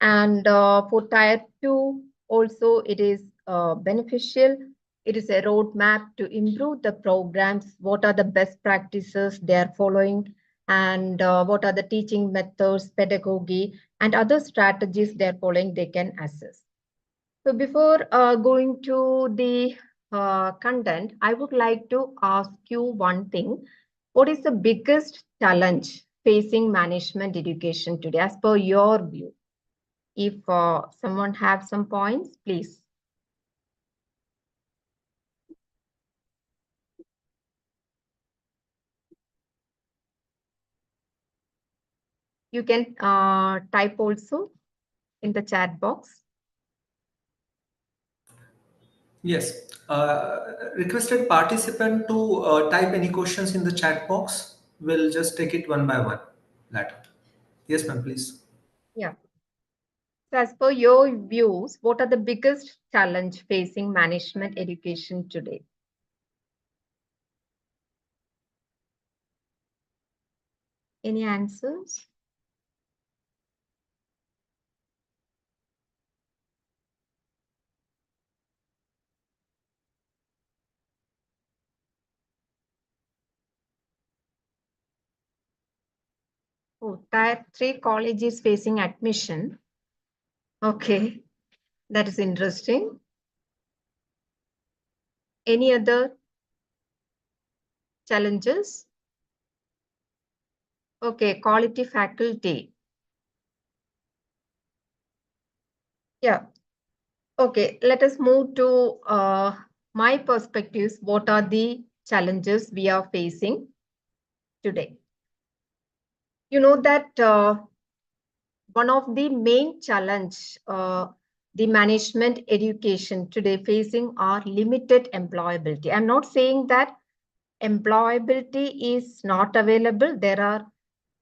And for Tier 2, also it is beneficial. It is a roadmap to improve the programs. What are the best practices they are following, and what are the teaching methods, pedagogy, and other strategies they are following, they can assess. So before going to the content, I would like to ask you one thing. What is the biggest challenge facing management education today, as per your view? If someone have some points, please. You can type also in the chat box. Yes. Requested participant to type any questions in the chat box. We'll just take it one by one later. Yes, ma'am, please. Yeah. So as per your views, what are the biggest challenge facing management education today? Any answers? Oh, Tier 3 college is facing admission. Okay, that is interesting. Any other challenges? Okay, quality faculty. Yeah. Okay, let us move to my perspectives. What are the challenges we are facing today? You know that one of the main challenge the management education today facing are limited employability. I'm not saying that employability is not available. There are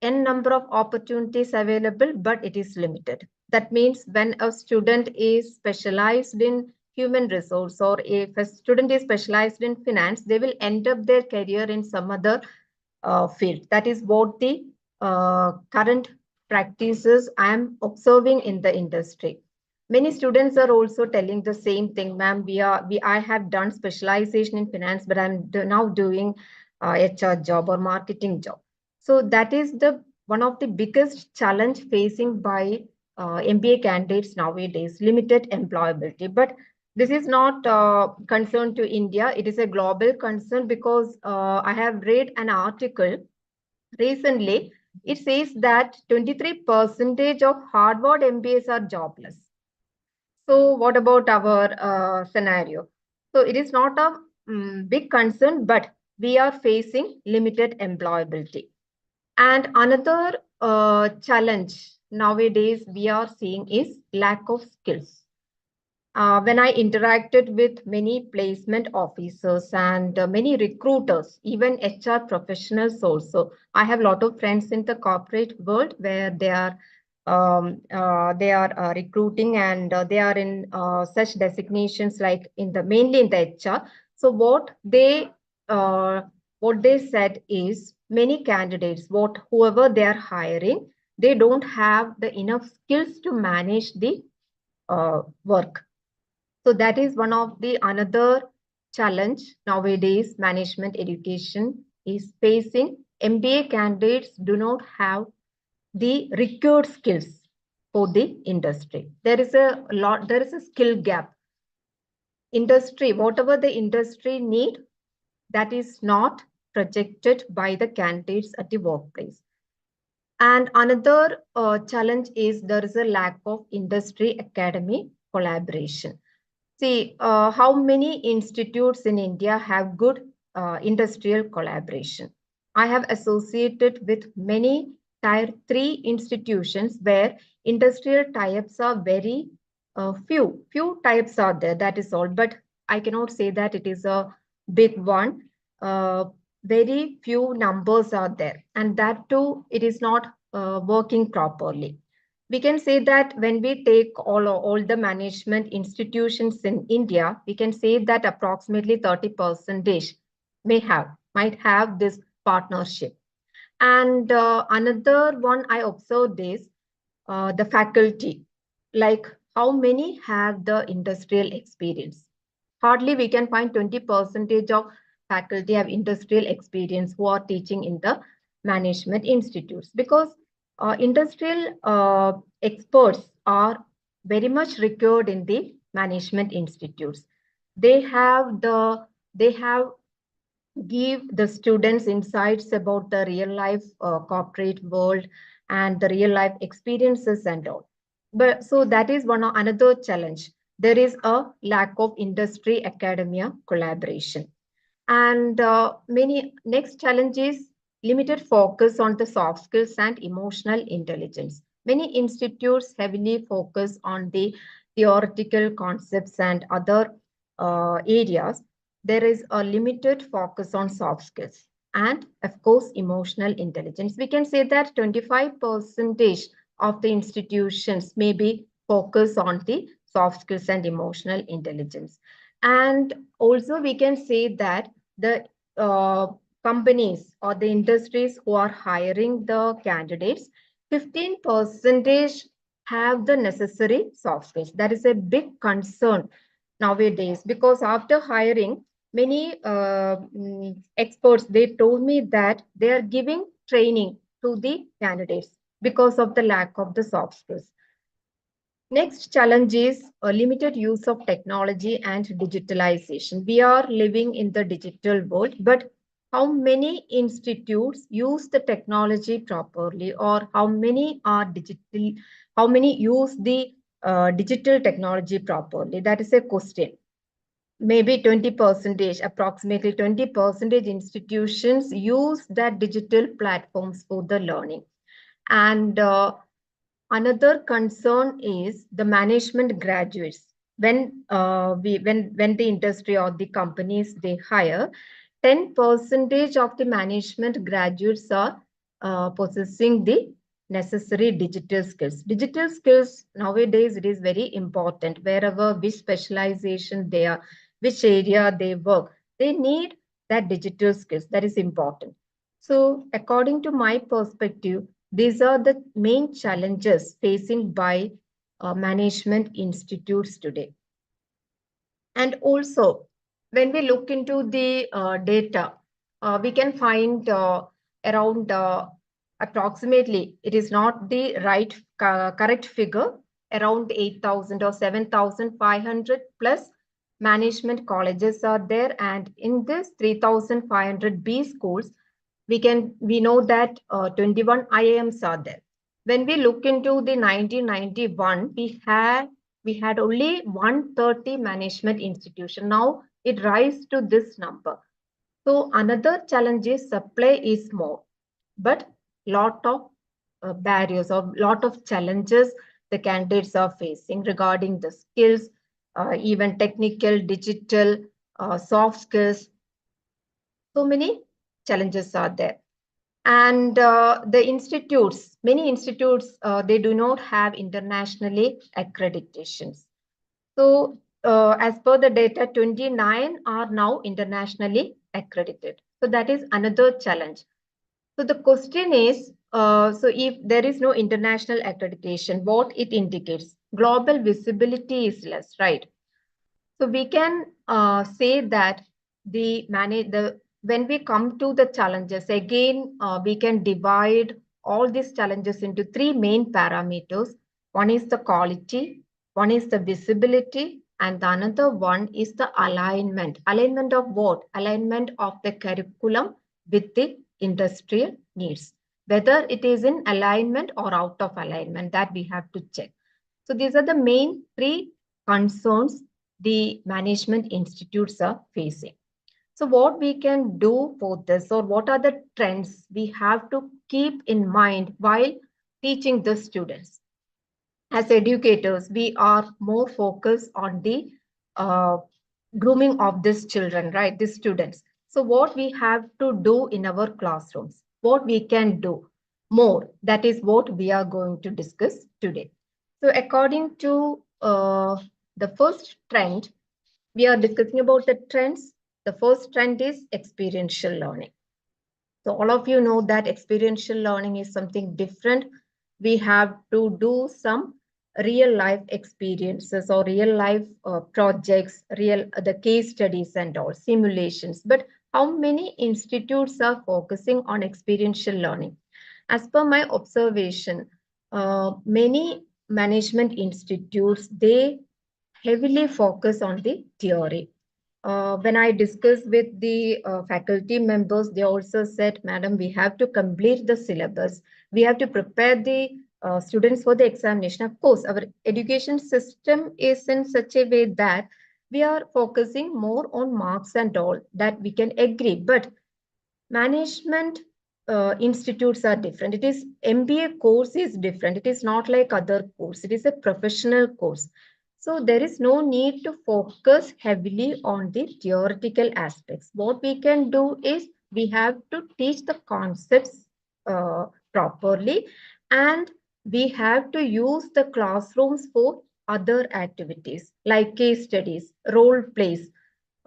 n number of opportunities available, but it is limited. That means when a student is specialized in human resource, or if a student is specialized in finance, they will end up their career in some other field. That is what the current practices I am observing in the industry. Many students are also telling the same thing, ma'am. I have done specialization in finance, but I'm now doing HR job or marketing job. So that is the one of the biggest challenge facing by MBA candidates nowadays, limited employability. But this is not concerned to India. It is a global concern because I have read an article recently. It says that 23% of Harvard MBAs are jobless. So what about our scenario? So it is not a big concern, but we are facing limited employability. And another challenge nowadays we are seeing is lack of skills. When I interacted with many placement officers and many recruiters, even HR professionals also, I have a lot of friends in the corporate world where they are recruiting, and they are in such designations like in the mainly in the HR. So uh, what they said is many candidates, whoever they are hiring, they don't have the enough skills to manage the work. So that is one of the another challenge nowadays management education is facing. MBA candidates do not have the required skills for the industry. There is a skill gap. Industry, whatever the industry need, that is not projected by the candidates at the workplace. And another challenge is there is a lack of industry academy collaboration. See, how many institutes in India have good industrial collaboration? I have associated with many Tier 3 institutions where industrial tie-ups are very few. Few types are there, that is all. But I cannot say that it is a big one. Very few numbers are there. And that too, it is not working properly. We can say that when we take all the management institutions in India, we can say that approximately 30% might have this partnership. And another one I observed is the faculty. like how many have the industrial experience? Hardly we can find 20% of faculty have industrial experience who are teaching in the management institutes, because industrial experts are very much required in the management institutes. They have give the students insights about the real life corporate world and the real life experiences and all. But so that is another challenge. There is a lack of industry academia collaboration. And many next challenge is limited focus on the soft skills and emotional intelligence. Many institutes heavily focus on the theoretical concepts and other areas. There is a limited focus on soft skills and, of course, emotional intelligence. We can say that 25% of the institutions may be focused on the soft skills and emotional intelligence. And also, we can say that the companies or the industries who are hiring the candidates, 15% have the necessary soft skills. That is a big concern nowadays, because after hiring many experts, they told me that they are giving training to the candidates because of the lack of the soft skills. Next challenge is a limited use of technology and digitalization. We are living in the digital world, but how many institutes use the technology properly, or how many are digital, how many use the digital technology properly? That is a question. Maybe 20%, approximately 20% institutions use that digital platforms for the learning. And another concern is the management graduates. When when the industry or the companies they hire, 10% of the management graduates are possessing the necessary digital skills. Digital skills nowadays, it is very important. Wherever which specialization they are, which area they work, they need that digital skills. That is important. So according to my perspective, these are the main challenges facing by management institutes today. And also, when we look into the data, we can find around approximately, it is not the correct figure, around 8,000 or 7,500 plus management colleges are there. And in this 3,500 B schools, we know that 21 IIMs are there. When we look into the 1991, we had only 130 management institution. Now it rise to this number. So another challenge is supply is more, but lot of barriers or lot of challenges the candidates are facing regarding the skills, even technical, digital, soft skills. So many challenges are there. And the institutes, many institutes, they do not have internationally accreditations. So as per the data, 29 are now internationally accredited. So that is another challenge. So the question is, so if there is no international accreditation, what it indicates? Global visibility is less, right? So we can say that when we come to the challenges, again, we can divide all these challenges into three main parameters. One is the quality, one is the visibility, and the another one is the alignment. Alignment of what? Alignment of the curriculum with the industrial needs. Whether it is in alignment or out of alignment, that we have to check. So these are the main three concerns the management institutes are facing. So what we can do for this, or what are the trends we have to keep in mind while teaching the students? As educators, we are more focused on the grooming of these children, right? These students. So what we have to do in our classrooms, what we can do more, that is what we are going to discuss today. So according to the first trend, we are discussing about the trends. The first trend is experiential learning. So all of you know that experiential learning is something different. We have to do some real life experiences or real life projects, the case studies and all simulations. But how many institutes are focusing on experiential learning? As per my observation, many management institutes, they heavily focus on the theory. When I discussed with the faculty members, they also said, Madam, we have to complete the syllabus. We have to prepare the students for the examination. Of course, our education system is in such a way that we are focusing more on marks and all, that we can agree. But management institutes are different. It is MBA course is different. It is not like other course. It is a professional course. So there is no need to focus heavily on the theoretical aspects. What we can do is we have to teach the concepts properly, and we have to use the classrooms for other activities like case studies, role plays,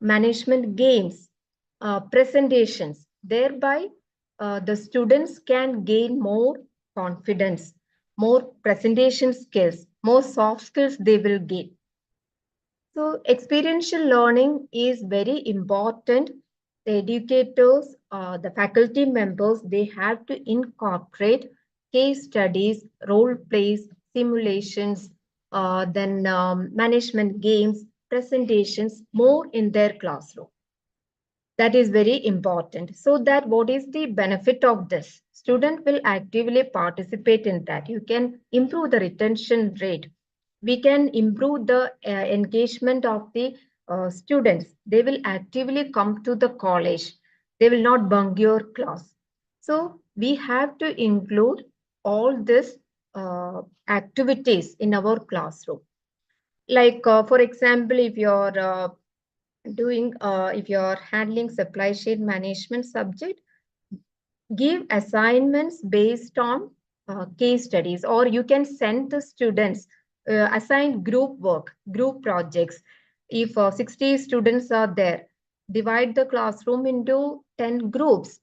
management games, presentations. Thereby, the students can gain more confidence, more presentation skills, more soft skills they will gain. So experiential learning is very important. The educators, the faculty members, they have to incorporate case studies, role plays, simulations, then management games, presentations more in their classroom. That is very important. So that what is the benefit of this? Student will actively participate in that. You can improve the retention rate. We can improve the engagement of the students. They will actively come to the college. They will not bunk your class. So we have to include all these activities in our classroom. Like, for example, if you're handling supply chain management subject, give assignments based on case studies, or you can send the students assign group work, group projects. If 60 students are there, divide the classroom into 10 groups.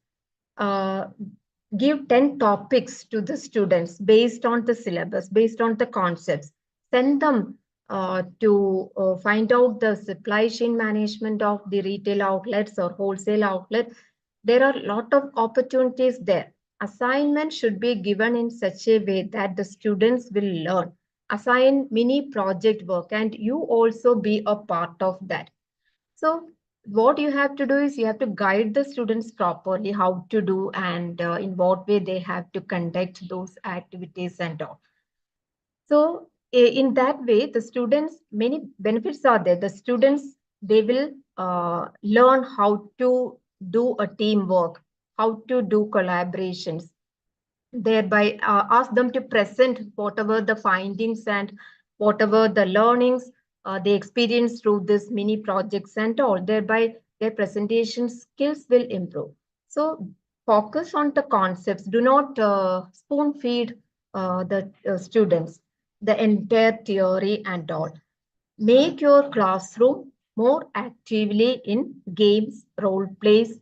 uh, Give 10 topics to the students based on the syllabus, based on the concepts. Send them to find out the supply chain management of the retail outlets or wholesale outlet. There are a lot of opportunities there. Assignment should be given in such a way that the students will learn. Assign mini project work, and you also be a part of that. So what you have to do is you have to guide the students properly how to do, and in what way they have to conduct those activities and all. So in that way, the students, many benefits are there. The students, they will learn how to do a teamwork, how to do collaborations, thereby ask them to present whatever the findings and whatever the learnings they experience through this mini projects and all. Thereby their presentation skills will improve. So focus on the concepts. Do not spoon feed the students the entire theory and all. Make your classroom more actively in games, role plays,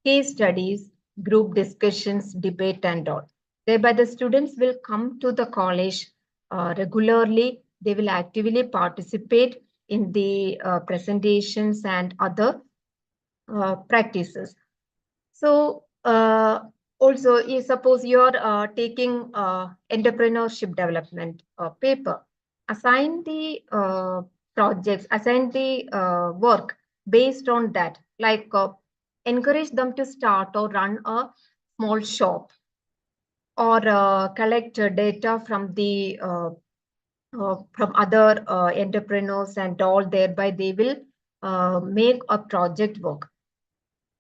case studies, group discussions, debate, and all. Thereby, the students will come to the college regularly. They will actively participate in the presentations and other practices. So, also, suppose you're taking entrepreneurship development paper, assign the projects, assign the work based on that. Like, encourage them to start or run a small shop, or collect data from other entrepreneurs and all. Thereby, they will make a project work.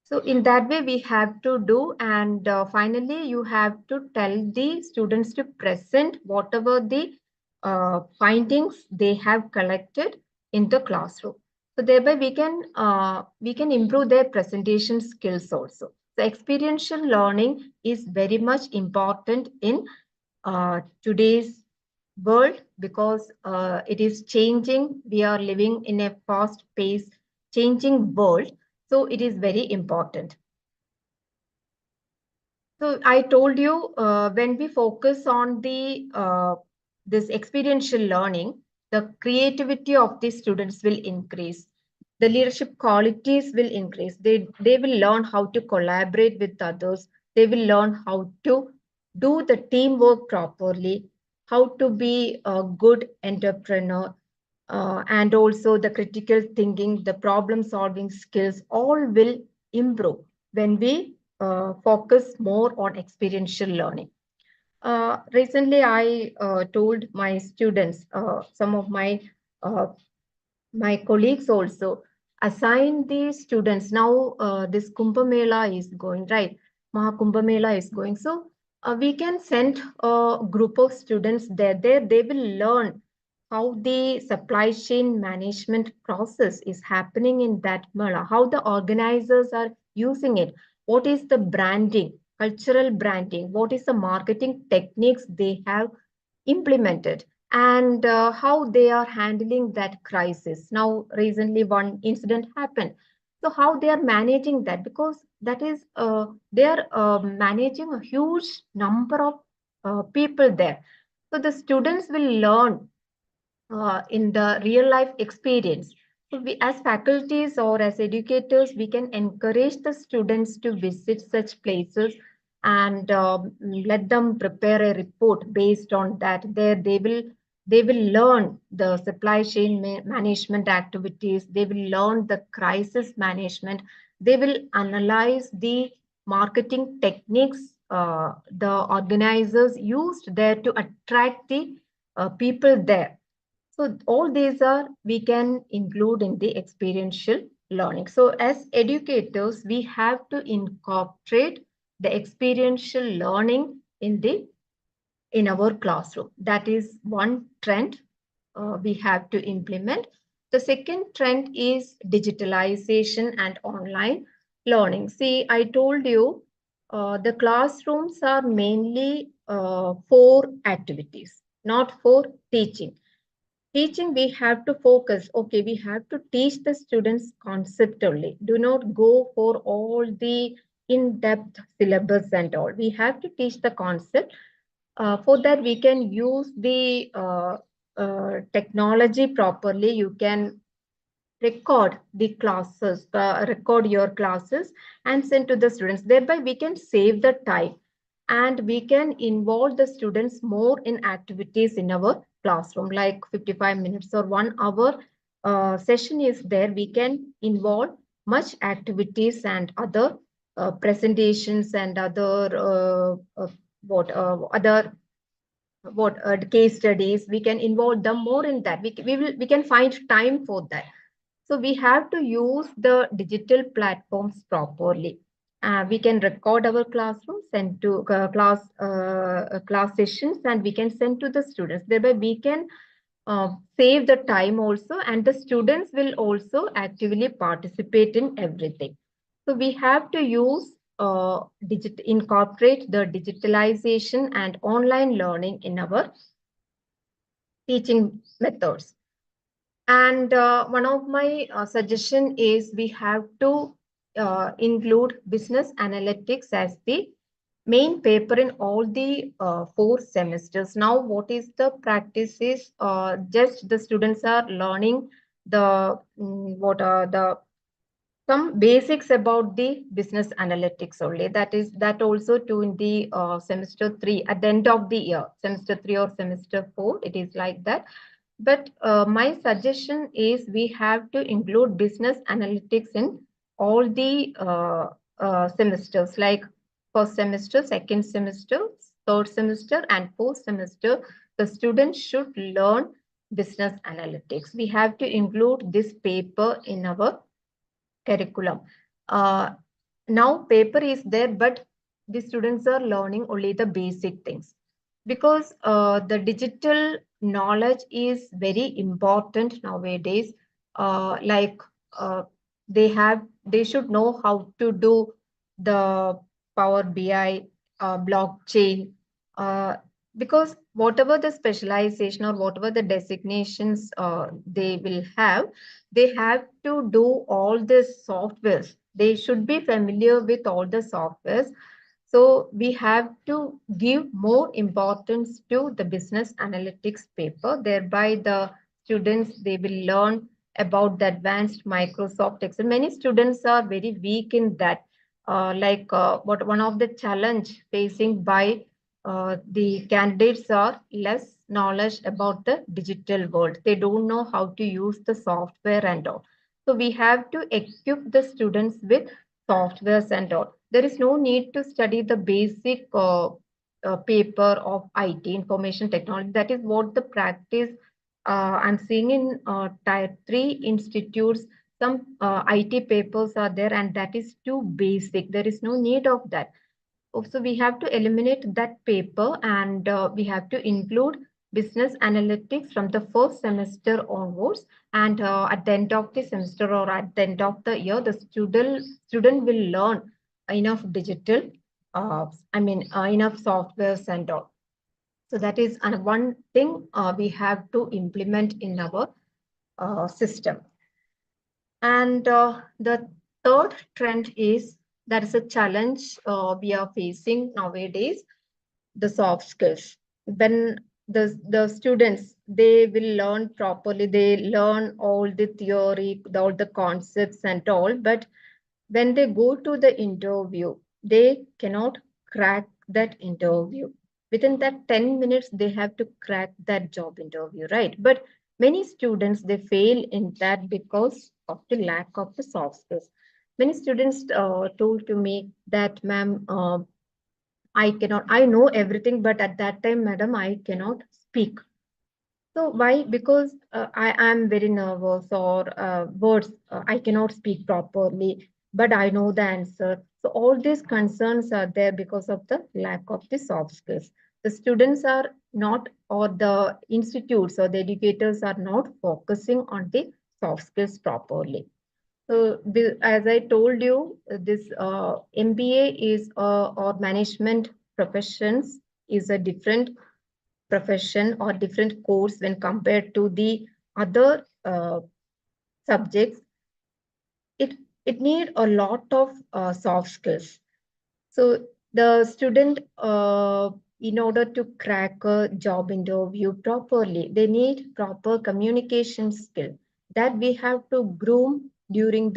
So in that way, we have to do. And finally, you have to tell the students to present whatever the findings they have collected in the classroom. So thereby we can improve their presentation skills also. So experiential learning is very much important in today's world, because it is changing. We are living in a fast-paced, changing world. So it is very important. So I told you, when we focus on the this experiential learning, the creativity of the students will increase. The leadership qualities will increase. They will learn how to collaborate with others. They will learn how to do the teamwork properly, how to be a good entrepreneur, and also the critical thinking, the problem solving skills, all will improve when we focus more on experiential learning. Recently, I told my students, some of my colleagues also assign the students. Now this Kumbh Mela is going, right? Mahakumbh Mela is going. So we can send a group of students there. They will learn how the supply chain management process is happening in that Mela, how the organizers are using it, what is the branding, cultural branding, what is the marketing techniques they have implemented, and how they are handling that crisis. Now, recently, one incident happened. So, how they are managing that? Because that is, they are managing a huge number of people there. So, the students will learn in the real life experience. So, we, as faculties or as educators, we can encourage the students to visit such places and let them prepare a report based on that. There, they will learn the supply chain management activities. They will learn the crisis management. They will analyze the marketing techniques the organizers used there to attract the people there. So all these are we can include in the experiential learning. So as educators, we have to incorporate the experiential learning in our classroom. That is one trend we have to implement. The second trend is digitalization and online learning. See, I told you the classrooms are mainly for activities, not for teaching. Teaching, we have to focus. Okay, we have to teach the students concept only. Do not go for all the in-depth syllabus and all. We have to teach the concept. For that, we can use the technology properly. You can record the classes, record your classes and send to the students. Thereby, we can save the time and we can involve the students more in activities in our classroom, like 55 minutes or 1 hour session is there. We can involve much activities and other presentations and other other case studies. We can involve them more in that. We can find time for that. So we have to use the digital platforms properly. We can record our classroom, send to class sessions, and we can send to the students. Thereby, we can save the time also, and the students will also actively participate in everything. So we have to use incorporate the digitalization and online learning in our teaching methods. And one of my suggestion is we have to include business analytics as the main paper in all the 4 semesters. Now, what is the practice is just the students are learning the what are the some basics about the business analytics only. That also too in the semester 3 at the end of the year, semester 3 or semester 4, it is like that. But my suggestion is we have to include business analytics in all the semesters, like first semester, second semester, third semester, and fourth semester. The students should learn business analytics. We have to include this paper in our curriculum. Uh, Now paper is there, but the students are learning only the basic things because the digital knowledge is very important nowadays. Like uh, they should know how to do the Power BI, blockchain, uh, because whatever the specialization or whatever the designations they will have, they have to do all the softwares. They should be familiar with all the softwares. So we have to give more importance to the business analytics paper. Thereby, the students they will learn about the advanced Microsoft Excel. Many students are very weak in that. What one of the challenge facing by the candidates are less knowledge about the digital world. They don't know how to use the software and all. So we have to equip the students with softwares and all. There is no need to study the basic paper of IT, information technology. That is what the practice I'm seeing in tier 3 institutes. Some IT papers are there, and that is too basic. There is no need of that. So we have to eliminate that paper, and we have to include business analytics from the first semester onwards. And at the end of the semester or at the end of the year, the student will learn enough digital, enough softwares and all. So that is one thing we have to implement in our system. And the third trend is that is a challenge we are facing nowadays, the soft skills. When the students they will learn properly, they learn all the theory, all the concepts and all, but when they go to the interview, they cannot crack that interview. Within that 10 minutes, they have to crack that job interview, right? But many students, they fail in that because of the lack of the soft skills. Many students told to me that, ma'am, I know everything, but at that time, madam, I cannot speak. So why? Because I am very nervous, or words I cannot speak properly, but I know the answer. So all these concerns are there because of the lack of the soft skills. The students are not, or the institutes or the educators are not focusing on the soft skills properly. So as I told you, this MBA is or management professions is a different profession or different course when compared to the other subjects. It need a lot of soft skills. So the student, in order to crack a job interview properly, they need proper communication skill that we have to groom during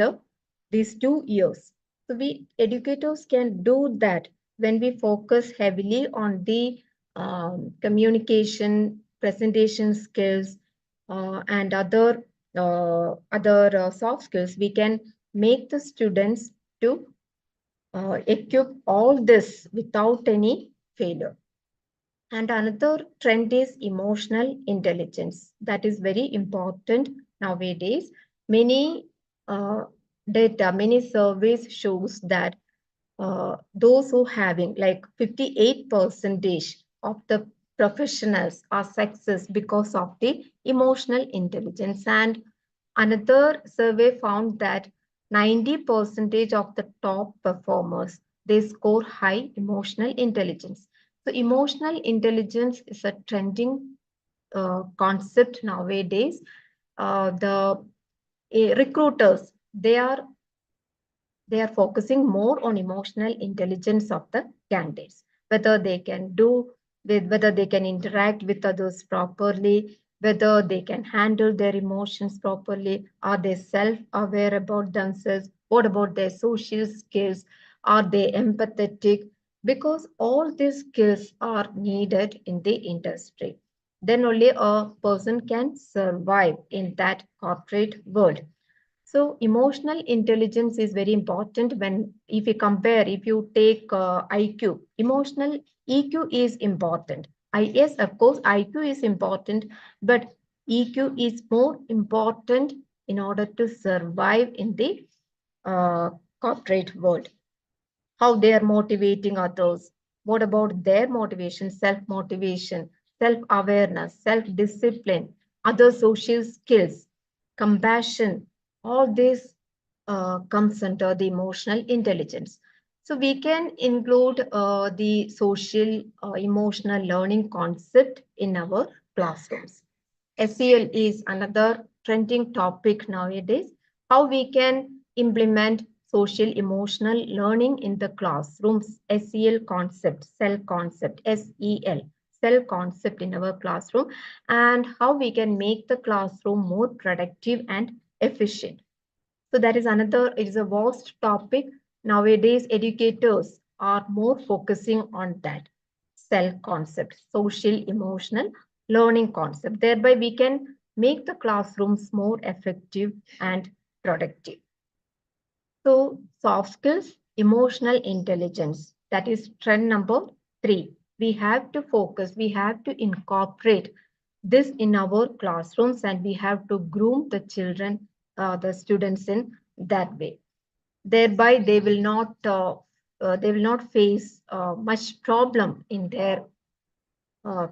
these 2 years. So we educators can do that when we focus heavily on the communication, presentation skills, and other soft skills. We can make the students to equip all this without any failure. And another trend is emotional intelligence. That is very important nowadays. Many many surveys shows that those who having like 58% of the professionals are success because of the emotional intelligence. And another survey found that 90% of the top performers they score high emotional intelligence. So emotional intelligence is a trending concept nowadays. The recruiters they are focusing more on emotional intelligence of the candidates, whether they can do with, whether they can interact with others properly, whether they can handle their emotions properly, are they self-aware about themselves, what about their social skills, are they empathetic, because all these skills are needed in the industry. Then only a person can survive in that corporate world. So emotional intelligence is very important when if you compare, if you take IQ, emotional EQ is important. Yes, of course, IQ is important, but EQ is more important in order to survive in the uh, corporate world. How they are motivating others. What about their motivation, self-motivation, self-awareness, self-discipline, other social skills, compassion, all this comes under the emotional intelligence. So we can include the social emotional learning concept in our classrooms. SEL is another trending topic nowadays. How we can implement social emotional learning in the classrooms, SEL concept, cell concept, SEL, cell concept in our classroom, and how we can make the classroom more productive and efficient. So that is another, it is a vast topic. Nowadays, educators are more focusing on that cell concept, social emotional learning concept. Thereby, we can make the classrooms more effective and productive. So, soft skills, emotional intelligence, that is trend number 3. We have to focus, we have to incorporate this in our classrooms, and we have to groom the children, the students in that way. Thereby, they will not face much problem in their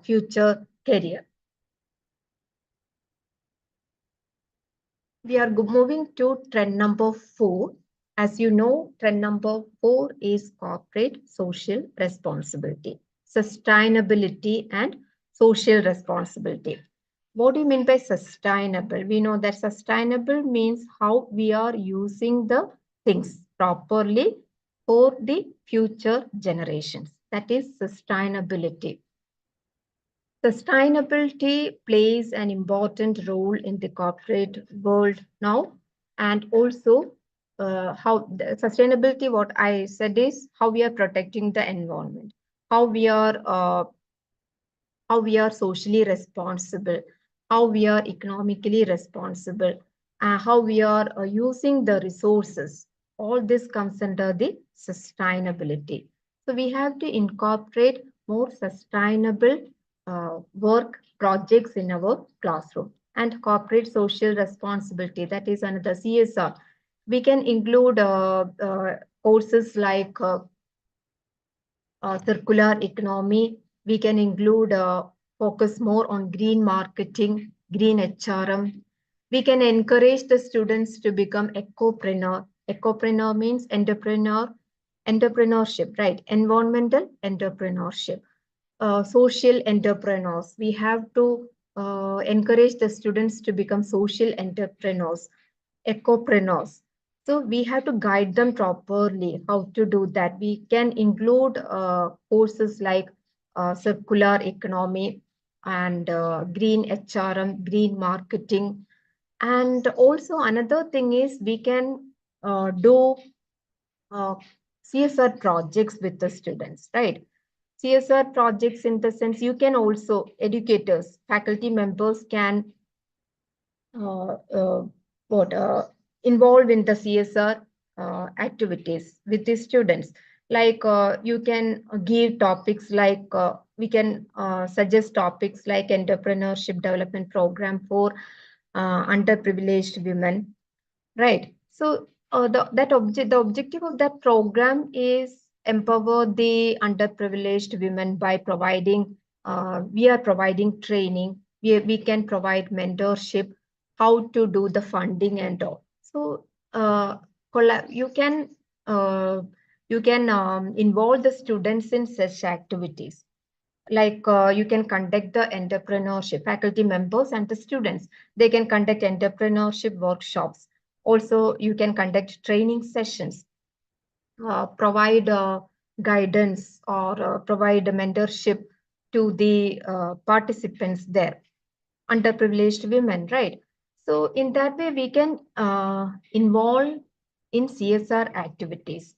future career. We are moving to trend number 4. As you know, trend number 4 is corporate social responsibility, sustainability, and social responsibility. What do you mean by sustainable? We know that sustainable means how we are using the things properly for the future generations. That is sustainability. Sustainability plays an important role in the corporate world now, and also how the sustainability, what I said is how we are protecting the environment, how we are socially responsible, how we are economically responsible, and how we are using the resources. All this comes under the sustainability. So we have to incorporate more sustainable work projects in our classroom. And corporate social responsibility, that is another CSR. We can include courses like circular economy. We can include focus more on green marketing, green HRM. We can encourage the students to become ecopreneur. Ecopreneur means entrepreneurship, right? Environmental entrepreneurship. Social entrepreneurs. We have to encourage the students to become social entrepreneurs, ecopreneurs. So we have to guide them properly how to do that. We can include courses like circular economy and green HRM, green marketing. And also another thing is we can do CSR projects with the students, right? CSR projects in the sense you can also, educators, faculty members can uh, uh, involved in the CSR activities with the students. Like you can give topics like we can suggest topics like entrepreneurship development program for underprivileged women, right? So the objective of that program is empower the underprivileged women by providing we are providing training. We can provide mentorship, how to do the funding and all. So you can involve the students in such activities. Like you can conduct the entrepreneurship, faculty members and the students, they can conduct entrepreneurship workshops. Also, you can conduct training sessions, provide guidance or provide mentorship to the participants there, underprivileged women, right? So in that way, we can involve in CSR activities.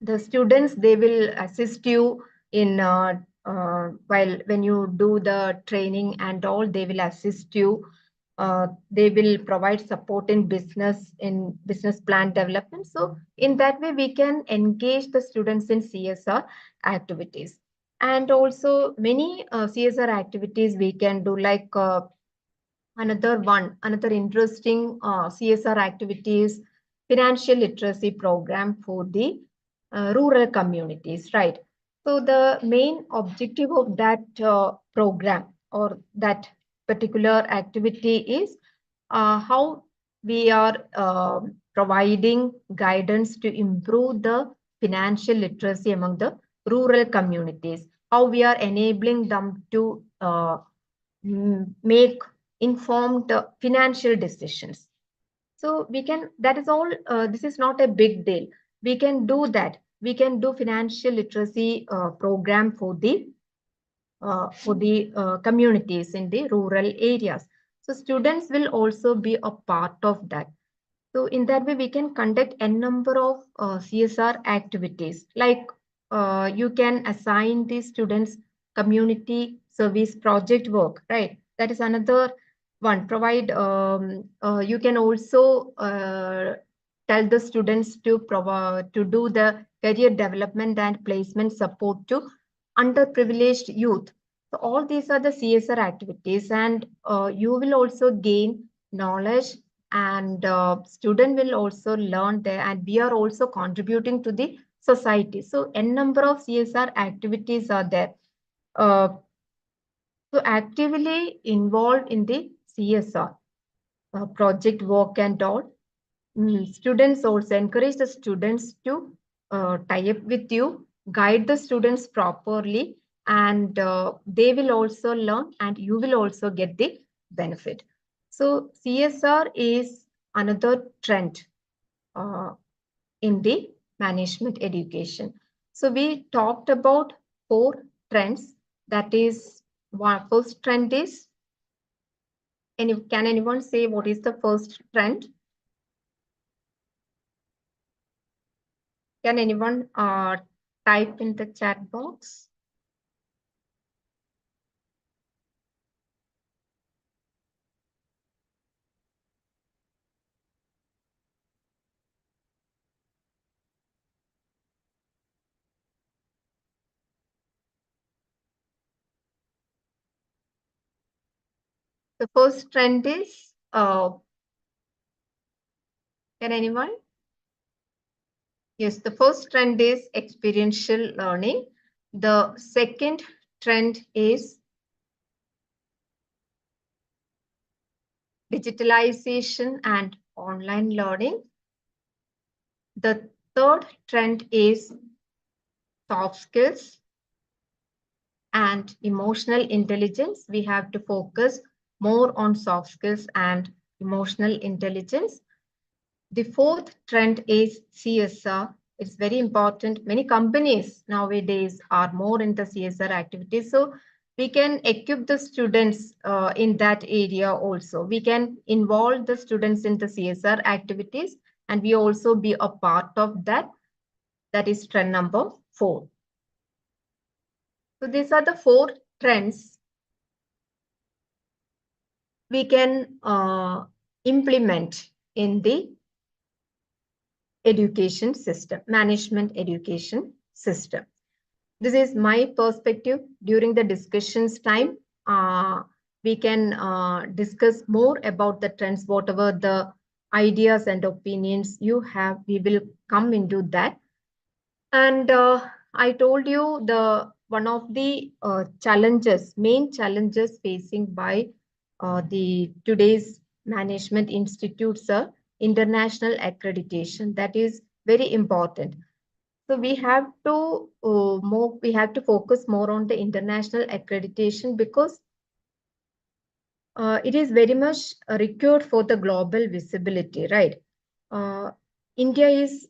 The students, they will assist you in while when you do the training and all, they will assist you. They will provide support in business plan development. So in that way, we can engage the students in CSR activities. And also many CSR activities we can do, like another interesting CSR activities, financial literacy program for the rural communities, right? So the main objective of that program or that particular activity is how we are providing guidance to improve the financial literacy among the rural communities, how we are enabling them to make informed financial decisions. So we can, that is all, this is not a big deal. We can do that. We can do financial literacy program for the communities in the rural areas. So students will also be a part of that. So in that way, we can conduct a number of CSR activities. Like you can assign the students community service project work, right? That is another one. Provide. You can also tell the students to provide to do the career development and placement support to underprivileged youth. So all these are the CSR activities, and you will also gain knowledge, and student will also learn there, and we are also contributing to the society. So a number of CSR activities are there. So actively involved in the CSR project work and all. Students also encourage the students to tie up with you, guide the students properly, and they will also learn, and you will also get the benefit. So CSR is another trend uh, in the management education. So we talked about 4 trends. That is, one first trend is, can anyone say what is the first trend? Can anyone type in the chat box? The first trend is, can anyone? Yes, the first trend is experiential learning. The second trend is digitalization and online learning. The third trend is soft skills and emotional intelligence. We have to focus more on soft skills and emotional intelligence. The fourth trend is CSR. It's very important. Many companies nowadays are more into CSR activities. So we can equip the students in that area also. We can involve the students in the CSR activities, and we also be a part of that. That is trend number 4. So these are the 4 trends we can implement in the education system, management education system. This is my perspective. During the discussions time, we can discuss more about the trends, whatever the ideas and opinions you have, we will come into that. And I told you the one of the challenges, main challenges facing by the today's management institutes are international accreditation. That is very important. So we have to we have to focus more on the international accreditation, because it is very much required for the global visibility, right? India is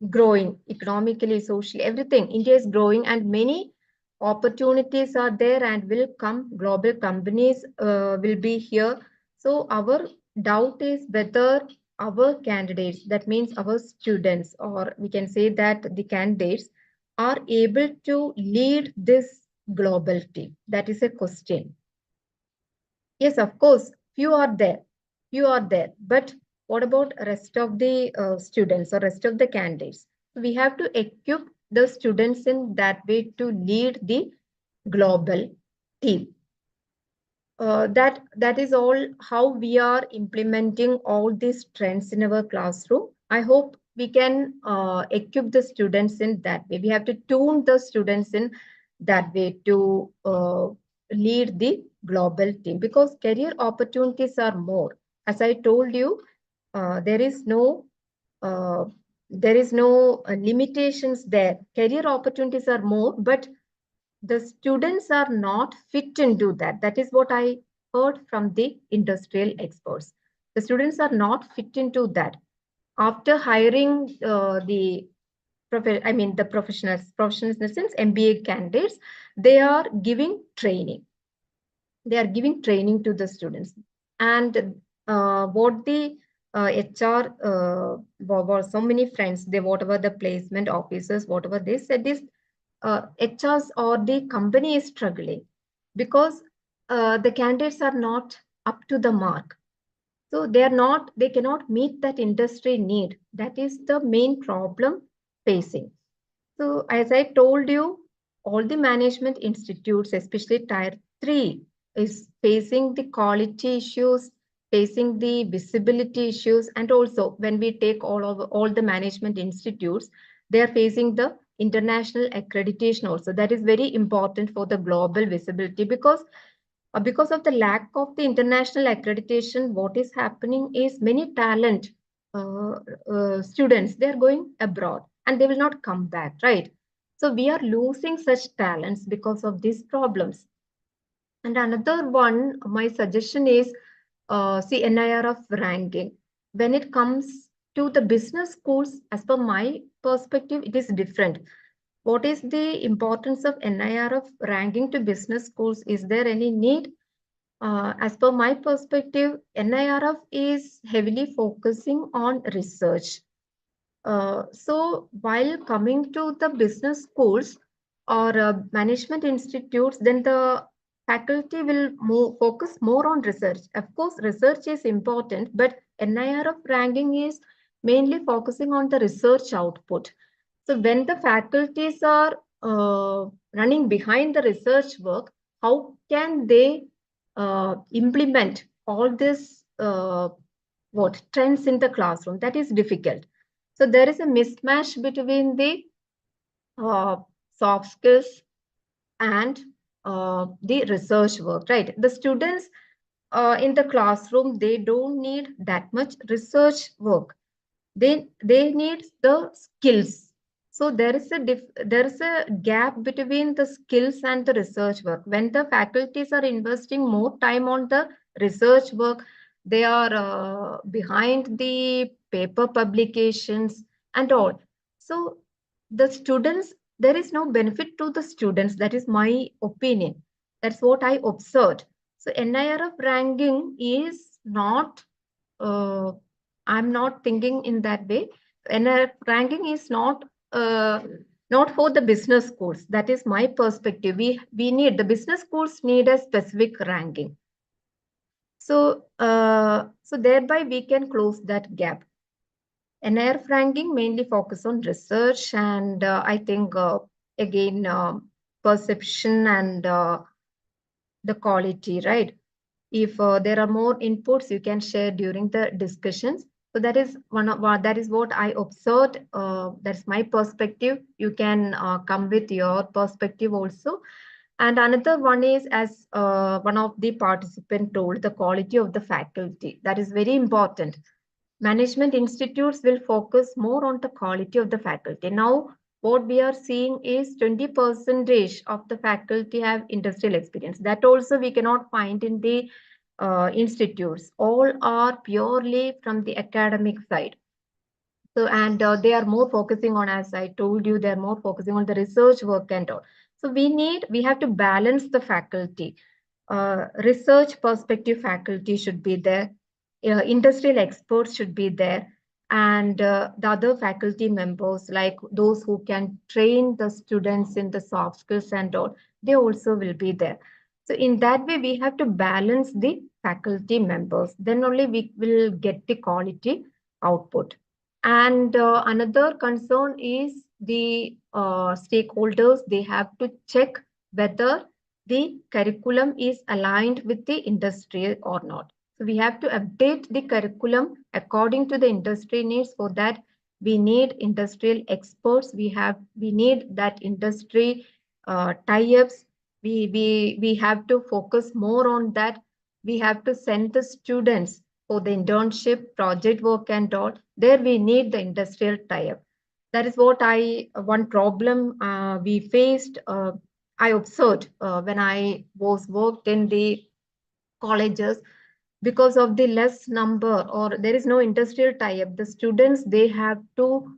growing economically, socially, everything. India is growing, and many opportunities are there and will come. Global companies will be here. So our doubt is whether our candidates, that means our students, or we can say that the candidates are able to lead this global team. That is a question. Yes, of course, few are there, but what about rest of the students or rest of the candidates? We have to equip the students in that way to lead the global team. That is all how we are implementing all these trends in our classroom. I hope we can equip the students in that way. We have to tune the students in that way to lead the global team, because career opportunities are more. As I told you, there is no limitations there. Career opportunities are more, but the students are not fit into that. That is what I heard from the industrial experts. The students are not fit into that. After hiring the professionals in the sense MBA candidates, they are giving training. They are giving training to the students. And what the HR were so many friends, they whatever the placement officers, whatever they said is HRs or the company is struggling because the candidates are not up to the mark. So they cannot meet that industry need. That is the main problem facing. So as I told you, all the management institutes, especially tier 3, is facing the quality issues, facing the visibility issues, and also when we take all the management institutes, they are facing the international accreditation also. That is very important for the global visibility because of the lack of the international accreditation. What is happening is many talent students, they are going abroad and they will not come back, right? So we are losing such talents because of these problems. And another one, my suggestion is see NIRF ranking. When it comes to the business schools, as per my perspective, it is different. What is the importance of NIRF ranking to business schools? Is there any need? As per my perspective, NIRF is heavily focusing on research. So while coming to the business schools or management institutes, then the faculty will focus more on research. Of course, research is important, but NIRF ranking is mainly focusing on the research output. So when the faculties are running behind the research work, how can they implement all this trends in the classroom? That is difficult. So there is a mismatch between the uh, soft skills and the research work, right? The students in the classroom, they don't need that much research work. They need the skills. So there is a gap between the skills and the research work. When the faculties are investing more time on the research work, they are behind the paper publications and all. So the students, there is no benefit to the students. That is my opinion. That's what I observed. So NIRF ranking is not uh, I'm not thinking in that way. And ranking is uh, not for the business schools. That is my perspective. We need the business schools need a specific ranking. So thereby we can close that gap. NIRF ranking mainly focus on research and I think again perception and the quality, right? If there are more inputs, you can share during the discussions. So that is that is what I observed. That's my perspective. You can come with your perspective also. And another one is, as one of the participant told, the quality of the faculty. That is very important. Management institutes will focus more on the quality of the faculty. Now, what we are seeing is 20% of the faculty have industrial experience. That also we cannot find in the institutes. All are purely from the academic side. So, and they are more focusing on, as I told you, they're more focusing on the research work and all. So we have to balance the faculty. Research perspective faculty should be there. Industrial experts should be there. And the other faculty members, like those who can train the students in the soft skills and all, they also will be there. So in that way, we have to balance the faculty members. Then only we will get the quality output. And another concern is the stakeholders. They have to check whether the curriculum is aligned with the industry or not. So we have to update the curriculum according to the industry needs. For that, we need industrial experts. We need that industry tie-ups. We have to focus more on that. We have to send the students for the internship, project work and all. There we need the industrial tie-up. That is what one problem we faced. I observed when I was worked in the colleges. because of the less number or there is no industrial tie-up, the students, they have to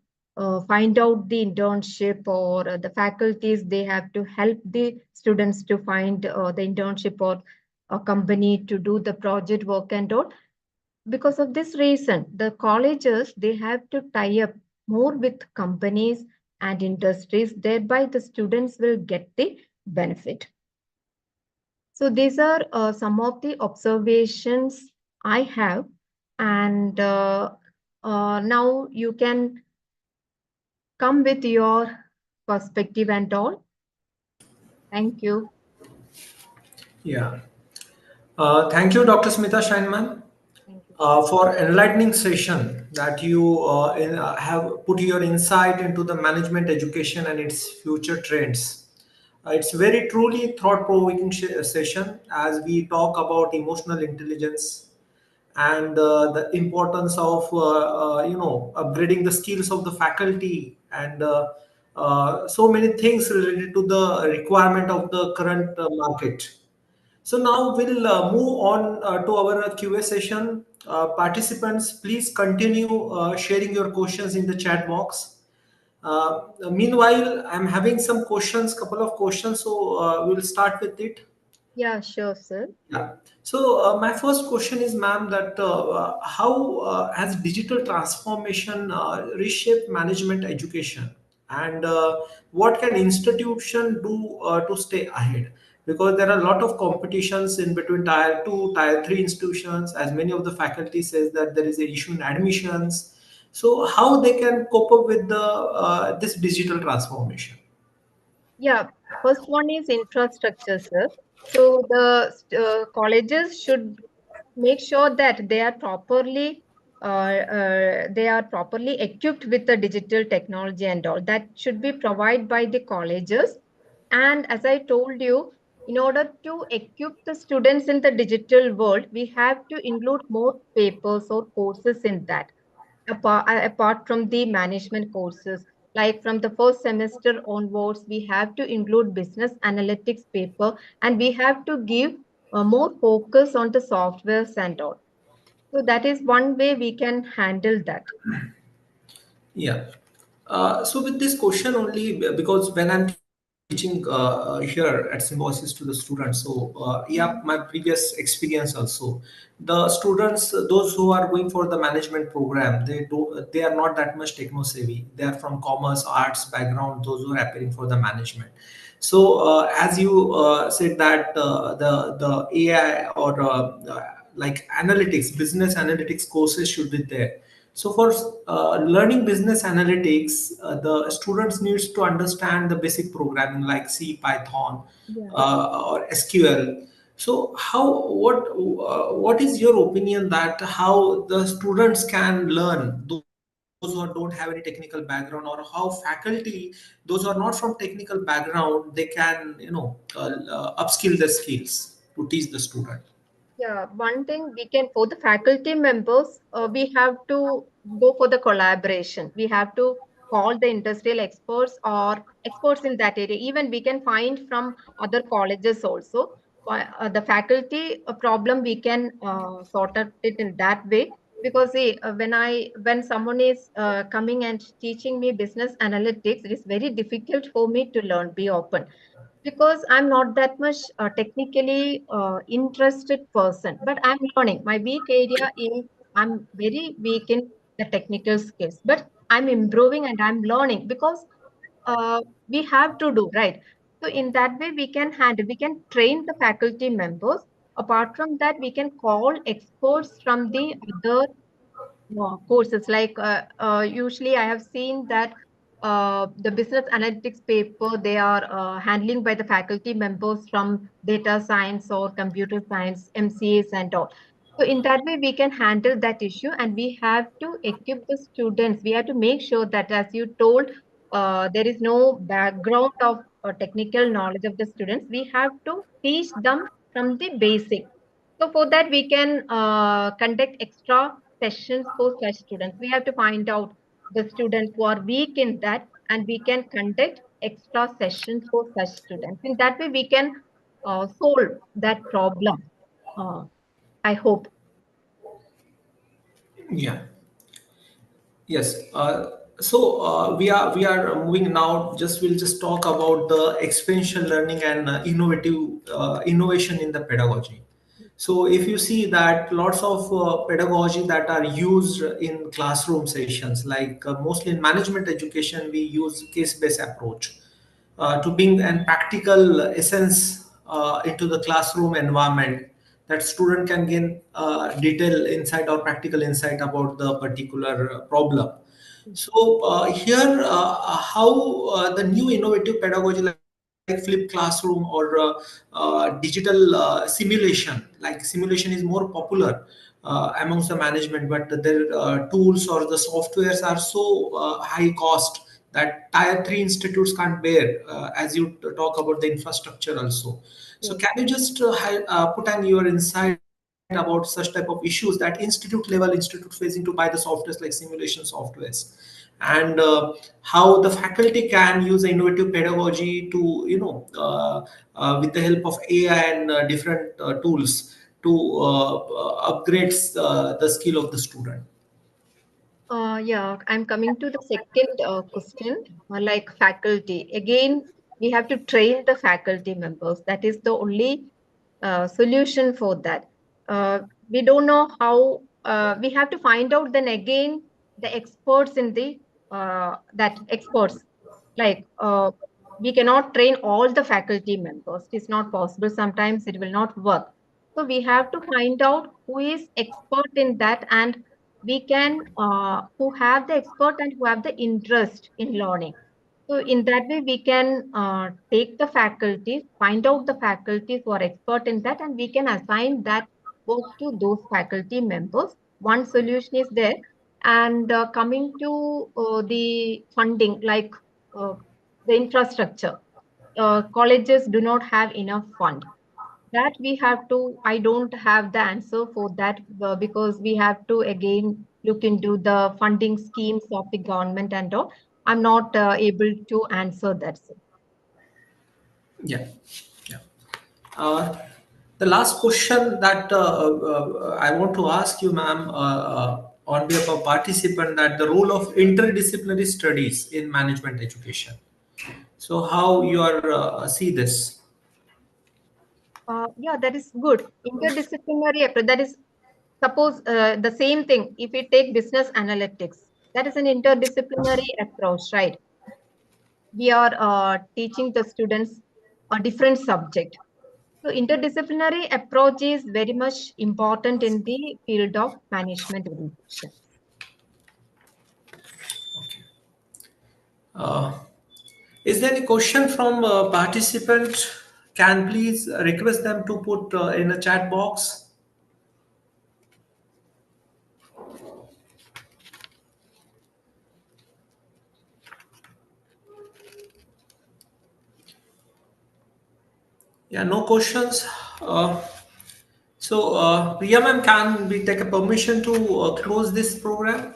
find out the internship, or the faculties, they have to help the students to find the internship or a company to do the project work and all. Because of this reason, the colleges, they have to tie up more with companies and industries, thereby the students will get the benefit. So these are some of the observations I have, and now you can come with your perspective and all. Thank you. Yeah. Thank you, Dr. Smita Scheinman, Thank you. for enlightening session that you have put your insight into the management education and its future trends. It's very truly thought-provoking session as we talk about emotional intelligence and the importance of upgrading the skills of the faculty and so many things related to the requirement of the current market. So now we'll move on to our Q&A session. Participants, please continue sharing your questions in the chat box. Meanwhile, I'm having some questions, couple of questions, so we'll start with it. Yeah, sure, sir. Yeah. So my first question is, ma'am, that how has digital transformation reshaped management education, and what can institution do to stay ahead? Because there are a lot of competitions in between tier two, tier three institutions, as many of the faculty says that there is a issue in admissions. So how they can cope up with the this digital transformation? Yeah, first one is infrastructure, sir. So the colleges should make sure that they are properly equipped with the digital technology and all. That should be provided by the colleges. And as I told you, in order to equip the students in the digital world, we have to include more papers or courses in that, apart from the management courses. Like from the first semester onwards, we have to include business analytics paper, and we have to give more focus on the softwares and all. So that is one way we can handle that. Yeah. So with this question only, because when I'm teaching here at Symbiosis to the students, so yeah, my previous experience also, the students, those who are going for the management program, they are not that much techno savvy. They are from commerce, arts background. Those who are appearing for the management. So as you said that the AI or like analytics, business analytics courses should be there. So for learning business analytics, the students needs to understand the basic programming like C, Python, Yeah. or SQL. So what is your opinion that how the students can learn, those who don't have any technical background, or how faculty, those who are not from technical background, they can upskill their skills to teach the student? Yeah, one thing we can, for the faculty members, we have to go for the collaboration. We have to call the industrial experts or experts in that area. Even we can find from other colleges also. The faculty problem we can sort out it in that way. Because see, when someone is coming and teaching me business analytics, it is very difficult for me to learn. Be open, because I'm not that much technically interested person, but I'm learning. My weak area is I'm very weak in the technical skills, but I'm improving and I'm learning because we have to do right. So in that way, we can train the faculty members. Apart from that, we can call experts from the other courses. Like usually I have seen that the business analytics paper, they are handling by the faculty members from data science or computer science, MCAs and all. So in that way, we can handle that issue, and we have to equip the students. We have to make sure that, as you told, there is no background of technical knowledge of the students. We have to teach them from the basic. So for that, we can conduct extra sessions for such students. We have to find out the students who are weak in that, and we can conduct extra sessions for such students. In that way, we can solve that problem. Uh, I hope. Yeah. Yes. We are moving now. We'll just talk about the experiential learning and innovation in the pedagogy. So if you see that lots of pedagogy that are used in classroom sessions, like mostly in management education, we use case-based approach to bring an practical essence into the classroom environment, that student can gain detail insight or practical insight about the particular problem. So here, how the new innovative pedagogy like flip classroom or digital simulation, like simulation is more popular amongst the management, but their tools or the softwares are so high cost that tier 3 institutes can't bear, as you talk about the infrastructure also. So Yes. can you just put on your insight about such type of issues that institute facing to buy the softwares like simulation softwares, and how the faculty can use innovative pedagogy to, with the help of AI and different tools to upgrade the skill of the student. Yeah, I'm coming to the second question, like faculty. Again, we have to train the faculty members. That is the only solution for that. We don't know how, we have to find out then again the experts in the, that experts. Like, we cannot train all the faculty members. It's not possible. Sometimes it will not work. So we have to find out who is expert in that, and we can, who have the expert and who have the interest in learning. So in that way, we can take the faculty, find out the faculty who are expert in that, and we can assign that work to those faculty members. One solution is there. And coming to the funding, like uh, the infrastructure, colleges do not have enough fund. That we have to, I don't have the answer for that, because we have to again look into the funding schemes of the government and all. I'm not able to answer that, sir. Yeah. Yeah. Uh, the last question that I want to ask you, ma'am, on behalf of participant, that the role of interdisciplinary studies in management education. So how you are see this? Yeah, that is good. Interdisciplinary approach, that is, suppose the same thing, if we take business analytics, that is an interdisciplinary approach, right? We are teaching the students a different subject. So interdisciplinary approach is very much important in the field of management education. Okay. Uh, is there any question from participant? Can please request them to put in a chat box. Yeah, no questions. Uh, Priya ma'am, can we take a permission to close this program?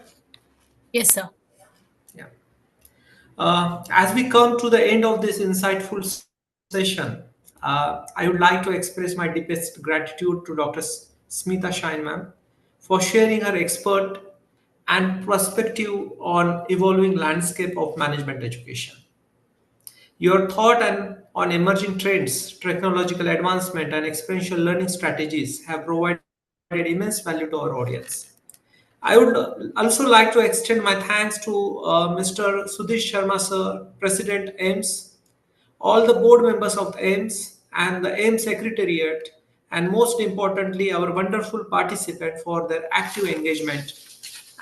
Yes, sir. Yeah. As we come to the end of this insightful session, I would like to express my deepest gratitude to Dr. Smita Shine ma'am for sharing her expert and perspective on evolving landscape of management education. Your thought and on emerging trends, technological advancement, and experiential learning strategies have provided immense value to our audience. I would also like to extend my thanks to Mr. Sudesh Sharma sir, President AIMS, all the board members of the AIMS and the AIMS Secretariat, and most importantly, our wonderful participant for their active engagement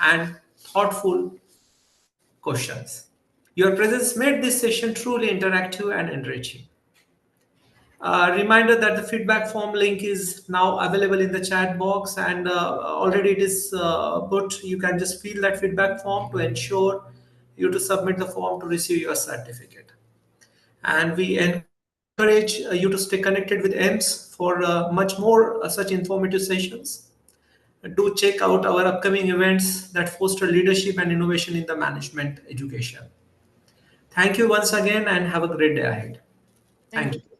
and thoughtful questions. Your presence made this session truly interactive and enriching. Reminder that the feedback form link is now available in the chat box, and already it is put. You can just fill that feedback form to ensure you to submit the form to receive your certificate. And we encourage you to stay connected with AIMS for much more such informative sessions. Do check out our upcoming events that foster leadership and innovation in the management education. Thank you once again and have a great day ahead. Thank Thank you. you.